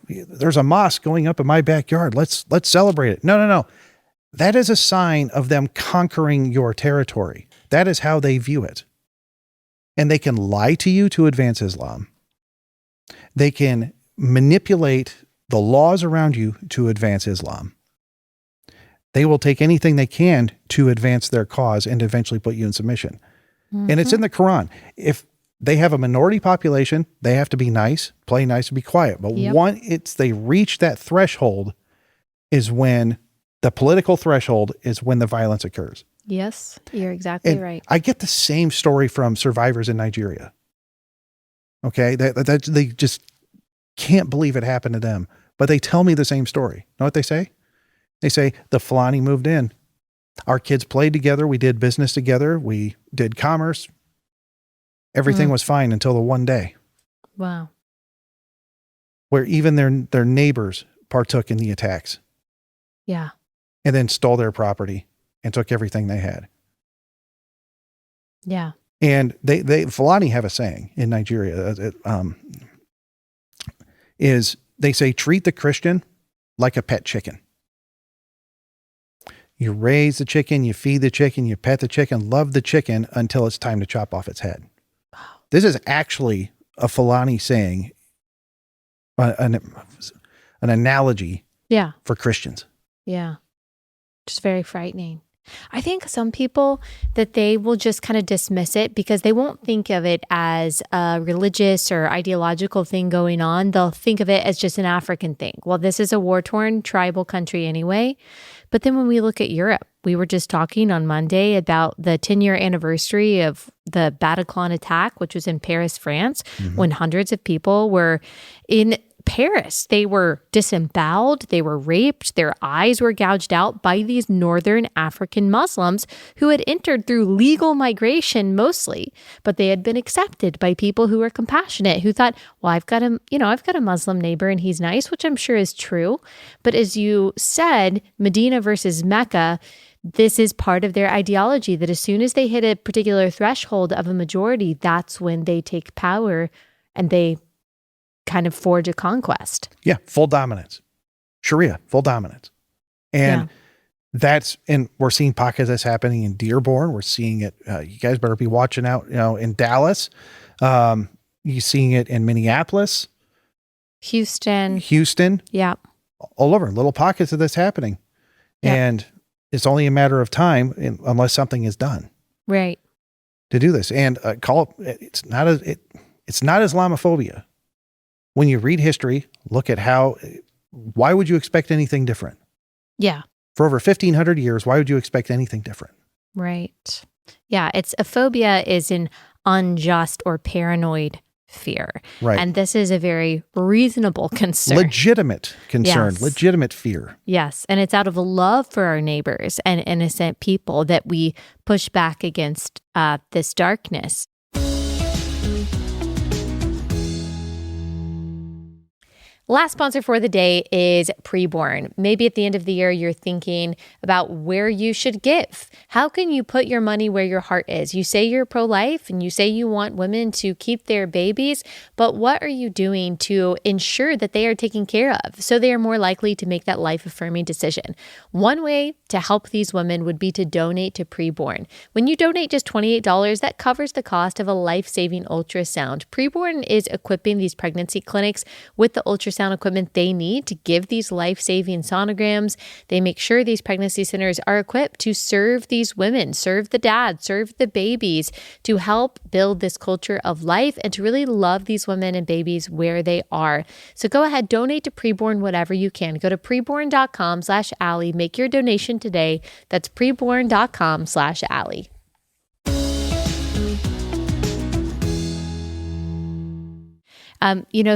there's a mosque going up in my backyard. Let's celebrate it." No. That is a sign of them conquering your territory. That is how they view it. And they can lie to you to advance Islam. They can manipulate the laws around you to advance Islam. They will take anything they can to advance their cause and eventually put you in submission. And it's in the Quran. If they have a minority population, they have to be nice, play nice, and be quiet. But once they reach that threshold is when the political threshold is when the violence occurs. Yes, you're exactly right. I get the same story from survivors in Nigeria. Okay, they just can't believe it happened to them, but they tell me the same story. Know what they say? They say, the Fulani moved in. Our kids played together. We did business together. We did commerce. Everything was fine until the one day. Wow. Where even their neighbors partook in the attacks. Yeah. And then stole their property and took everything they had. Yeah. And they Fulani have a saying in Nigeria, is they say, treat the Christian like a pet chicken. You raise the chicken, you feed the chicken, you pet the chicken, love the chicken until it's time to chop off its head. Wow. This is actually a Fulani saying, an analogy Yeah. for Christians. Yeah. Just very frightening. I think some people that they will just kind of dismiss it because they won't think of it as a religious or ideological thing going on. They'll think of it as just an African thing. Well, this is a war-torn tribal country anyway. But then when we look at Europe, we were just talking on Monday about the 10-year anniversary of the Bataclan attack, which was in Paris, France, when hundreds of people were in Paris. They were disemboweled, they were raped, their eyes were gouged out by these Northern African Muslims who had entered through legal migration mostly, but they had been accepted by people who were compassionate, who thought, well, I've got a Muslim neighbor and he's nice, which I'm sure is true. But as you said, Medina versus Mecca, this is part of their ideology that as soon as they hit a particular threshold of a majority, that's when they take power and they kind of forge a conquest. Yeah, full dominance. Sharia, full dominance. And and we're seeing pockets that's happening in Dearborn. We're seeing it. You guys better be watching out, in Dallas. You're seeing it in Minneapolis. Houston. Yeah. All over. Little pockets of this happening. Yeah. And it's only a matter of time unless something is done. Right. To do this. And it's not Islamophobia. When you read history, look at why would you expect anything different? Yeah. For over 1,500 years, why would you expect anything different? Right. Yeah. A phobia is an unjust or paranoid fear. Right. And this is a very reasonable concern. Legitimate concern, Yes. legitimate fear. Yes. And it's out of love for our neighbors and innocent people that we push back against this darkness. Last sponsor for the day is Preborn. Maybe at the end of the year, you're thinking about where you should give. How can you put your money where your heart is? You say you're pro-life and you say you want women to keep their babies, but what are you doing to ensure that they are taken care of so they are more likely to make that life-affirming decision? One way to help these women would be to donate to Preborn. When you donate just $28, that covers the cost of a life-saving ultrasound. Preborn is equipping these pregnancy clinics with the ultrasound equipment they need to give these life-saving sonograms. They make sure these pregnancy centers are equipped to serve these women, serve the dad, serve the babies, to help build this culture of life and to really love these women and babies where they are. So go ahead, donate to Preborn whatever you can. Go to preborn.com/Allie. Make your donation today. That's preborn.com/Allie.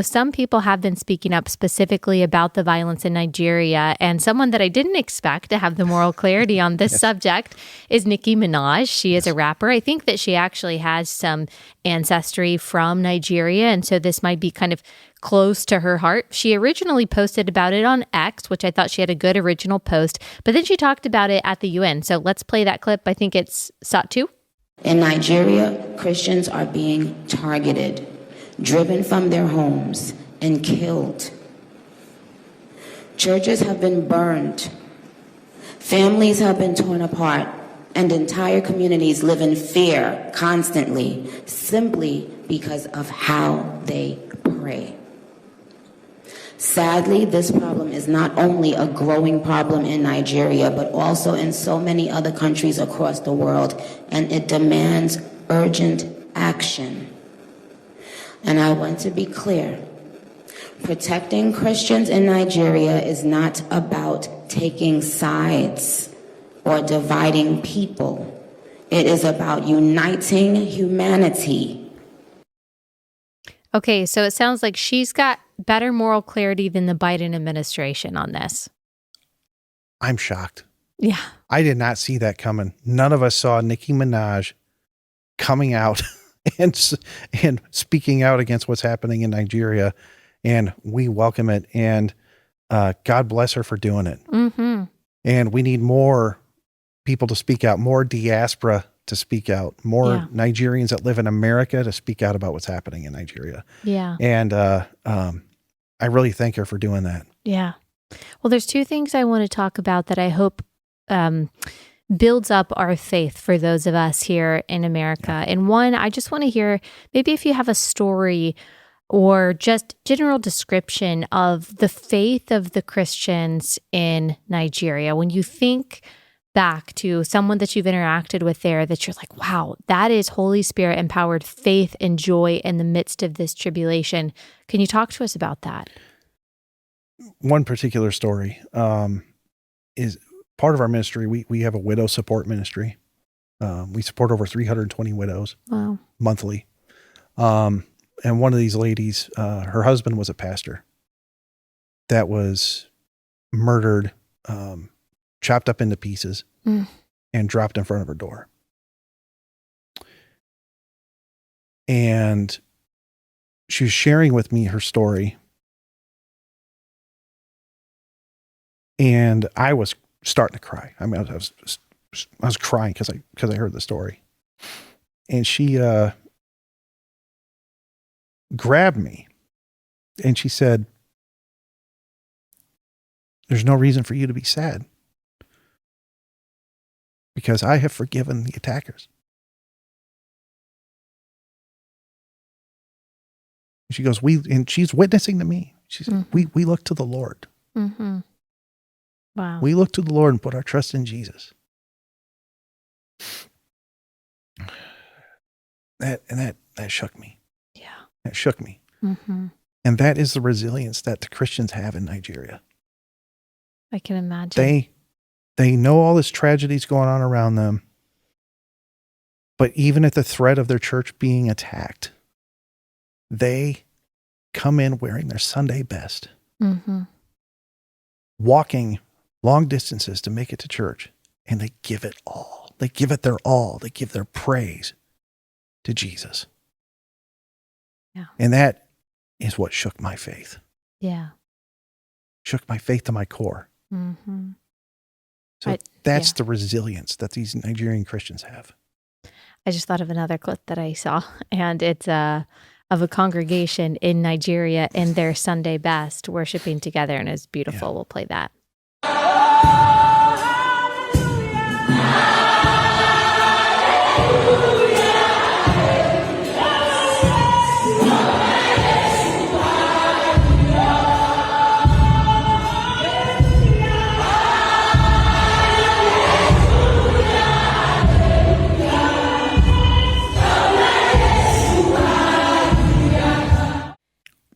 Some people have been speaking up specifically about the violence in Nigeria, and someone that I didn't expect to have the moral clarity on this subject is Nicki Minaj. She is a rapper. I think that she actually has some ancestry from Nigeria, and so this might be kind of close to her heart. She originally posted about it on X, which I thought she had a good original post, but then she talked about it at the UN. So let's play that clip. I think it's SOT 2. In Nigeria, Christians are being targeted, driven from their homes, and killed. Churches have been burned. Families have been torn apart, and entire communities live in fear constantly, simply because of how they pray. Sadly, this problem is not only a growing problem in Nigeria, but also in so many other countries across the world, and it demands urgent action. And I want to be clear, protecting Christians in Nigeria is not about taking sides or dividing people. It is about uniting humanity. Okay, so it sounds like she's got better moral clarity than the Biden administration on this. I'm shocked. Yeah. I did not see that coming. None of us saw Nicki Minaj coming out and speaking out against what's happening in Nigeria, and we welcome it. And God bless her for doing it. Mm-hmm. And we need more people to speak out, more diaspora to speak out, more Nigerians that live in America to speak out about what's happening in Nigeria. Yeah. And I really thank her for doing that. Yeah. Well, there's two things I want to talk about that I hope builds up our faith for those of us here in America. And one, I just want to hear, maybe if you have a story or just general description of the faith of the Christians in Nigeria? When you think back to someone that you've interacted with there, that you're like, wow, that is Holy Spirit empowered faith and joy in the midst of this tribulation. Can you talk to us about that? One particular story is part of our ministry. We have a widow support ministry. We support over 320 widows monthly. And one of these ladies, her husband was a pastor that was murdered, chopped up into pieces, and dropped in front of her door. And she was sharing with me her story. And I was starting to cry. I mean, I was crying because I heard the story. And she grabbed me and she said, "There's no reason for you to be sad, because I have forgiven the attackers." She goes, and she's witnessing to me. She said, we look to the Lord. Mm-hmm. Wow. We look to the Lord and put our trust in Jesus. That shook me. Yeah. That shook me. Mm-hmm. And that is the resilience that the Christians have in Nigeria. I can imagine. They know all this tragedy is going on around them, but even at the threat of their church being attacked, they come in wearing their Sunday best, walking long distances to make it to church, and they give it all. They give it their all. They give their praise to Jesus. Yeah. And that is what shook my faith. Yeah. Shook my faith to my core. Mm-hmm. So that's the resilience that these Nigerian Christians have. I just thought of another clip that I saw, and it's of a congregation in Nigeria in their Sunday best worshiping together, and it's beautiful. Yeah. We'll play that.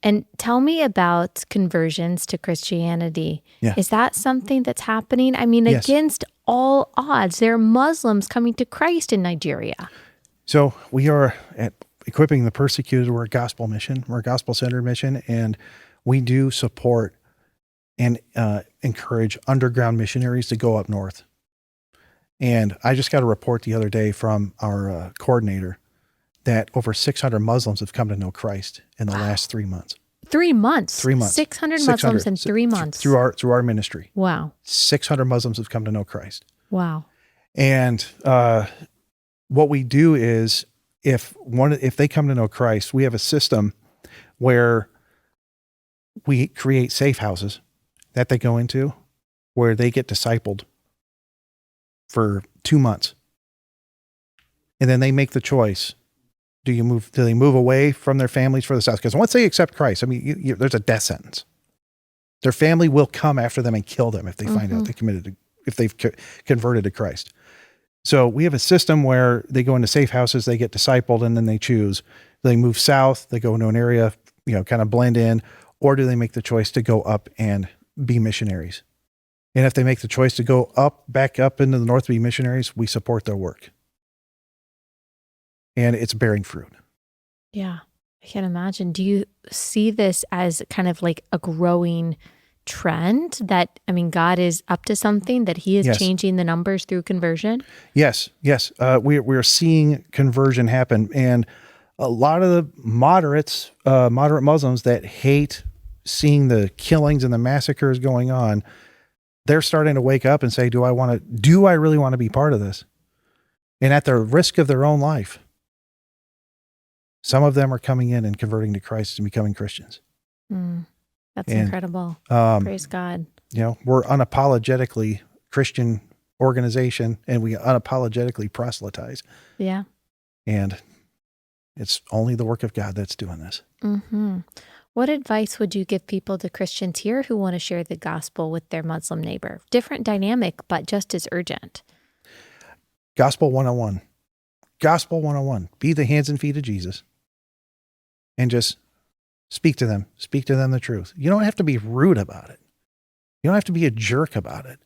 And tell me about conversions to Christianity. Yeah. Is that something that's happening? I mean, yes. Against all odds, there are Muslims coming to Christ in Nigeria. So we are at Equipping the Persecuted. We're a gospel mission. We're a gospel-centered mission, and we do support and encourage underground missionaries to go up north. And I just got a report the other day from our coordinator that over 600 Muslims have come to know Christ in the last 3 months. 3 months? 3 months. 600 Muslims in 3 months. Through our ministry. Wow. 600 Muslims have come to know Christ. Wow. And what we do is if they come to know Christ, we have a system where we create safe houses that they go into where they get discipled for 2 months. And then they make the choice. Do they move away from their families for the south? Because once they accept Christ, I mean, there's a death sentence. Their family will come after them and kill them if they find out if they've converted to Christ. So we have a system where they go into safe houses, they get discipled, and then they choose. They move south, they go into an area, kind of blend in, or do they make the choice to go up and be missionaries? And if they make the choice to go back up into the north to be missionaries, we support their work. And it's bearing fruit. Yeah, I can imagine. Do you see this as kind of like a growing trend that, God is up to something, that he is changing the numbers through conversion? Yes. We're seeing conversion happen. And a lot of the moderate Muslims that hate seeing the killings and the massacres going on, they're starting to wake up and say, do I really want to be part of this? And at the risk of their own life, some of them are coming in and converting to Christ and becoming Christians. That's incredible. Praise God. We're unapologetically Christian organization, and we unapologetically proselytize. Yeah. And It's only the work of God that's doing this. Mm-hmm. What advice would you give people to Christians here who want to share the gospel with their Muslim neighbor? Different dynamic, but just as urgent. Gospel 101. Gospel 101. Be the hands and feet of Jesus. And just speak to them. Speak to them the truth. You don't have to be rude about it. You don't have to be a jerk about it.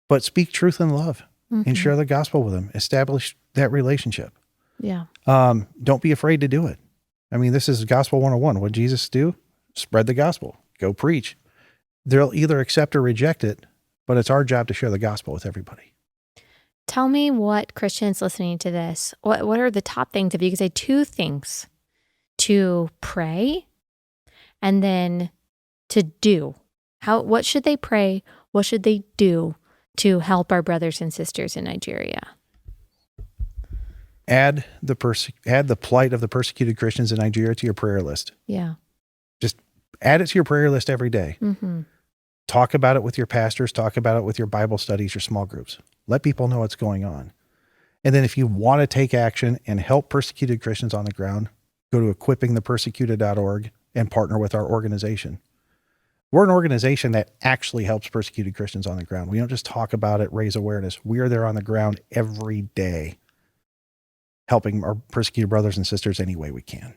But speak truth and love and share the gospel with them. Establish that relationship. Yeah. Don't be afraid to do it. I mean, this is Gospel 101. What did Jesus do? Spread the gospel. Go preach. They'll either accept or reject it, but it's our job to share the gospel with everybody. Tell me what Christians listening to this, what are the top things, if you could say two things to pray and then to do? What should they pray? What should they do to help our brothers and sisters in Nigeria? Add the plight of the persecuted Christians in Nigeria to your prayer list. Yeah. Just add it to your prayer list every day. Mm-hmm. Talk about it with your pastors. Talk about it with your Bible studies, your small groups. Let people know what's going on. And then if you want to take action and help persecuted Christians on the ground, go to equippingthepersecuted.org and partner with our organization. We're an organization that actually helps persecuted Christians on the ground. We don't just talk about it, raise awareness. We are there on the ground every day, helping our persecuted brothers and sisters any way we can.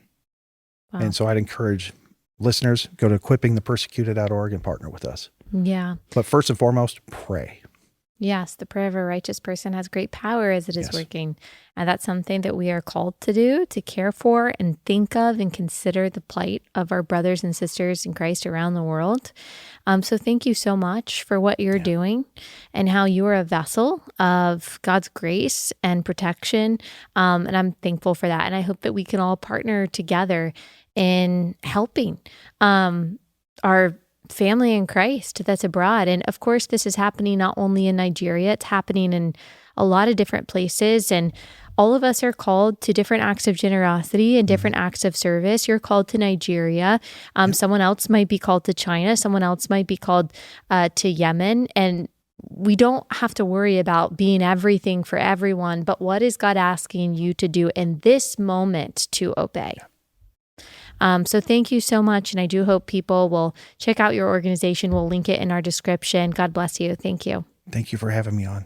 Wow. And so I'd encourage listeners, go to equippingthepersecuted.org and partner with us. Yeah. But first and foremost, pray. Yes, the prayer of a righteous person has great power as it is Yes. working. And that's something that we are called to do, to care for and think of and consider the plight of our brothers and sisters in Christ around the world. So thank you so much for what you're doing and how you are a vessel of God's grace and protection. And I'm thankful for that. And I hope that we can all partner together in helping our family in Christ that's abroad. And of course, this is happening not only in Nigeria, it's happening in a lot of different places. And all of us are called to different acts of generosity and different acts of service. You're called to Nigeria. Someone else might be called to China. Someone else might be called to Yemen. And we don't have to worry about being everything for everyone. But what is God asking you to do in this moment to obey? So thank you so much. And I do hope people will check out your organization. We'll link it in our description. God bless you. Thank you. Thank you for having me on.